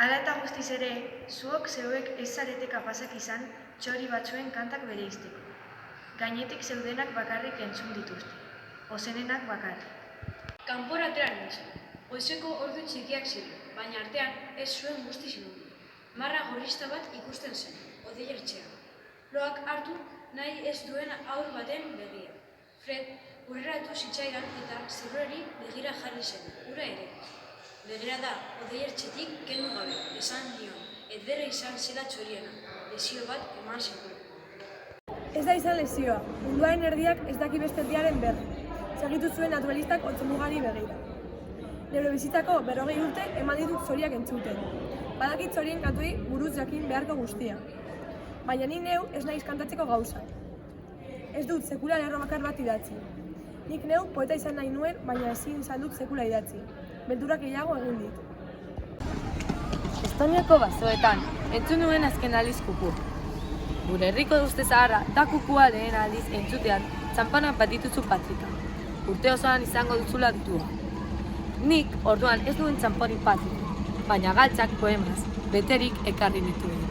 Hala eta guztiz ere, zuok zeuek ez zarete kapazak izan txori batzuen kantak bereizteko. Gainetik zeudenak bakarrik entzun dituzte, ozenenak bakarrik. Kanpora atera nintzen. Goizeko ordu txikiak ziren, baina artean ez zuen guzti zinundu. Marra gorrista bat ikusten zen, odeiertxean. Loak hartu nahi ez duen haur baten begia. Fred hurreratu zitzaidan eta zerrori begira jarri zen, ura ere. Begira da, odeiertxetik kendu gabe, esan nion, edera izan zela txoriena, lesio bat eman sekula. Ez da izan lesioa, munduaren erdiak ez daki beste erdiaren berri. Segitu zuen naturalistak otzemugari begira. Nire bizitzako 40 urte eman ditut zoriak entzuten. Badakit zorien katuei buruz jakin beharko guztia. Baina ni neu ez naiz kantatzeko gauza. Ez dut sekula lerro bakar bat idatzi. Nik neu poeta izan nahi nuen, baina ezin izan dut sekula idatzi. Beldurak gehiago egin dit. Estoniako basoetan, entzun nuen azken aldiz kuku. Gure herriko uste zaharra da kukua lehen aldiz entzutean txampanak bat dituzu Patrika. Urte osoan izango duzula dutua. Nik orduan ez duen txamponik Patrik, baina galtzak poemaz beterik ekarri nituen.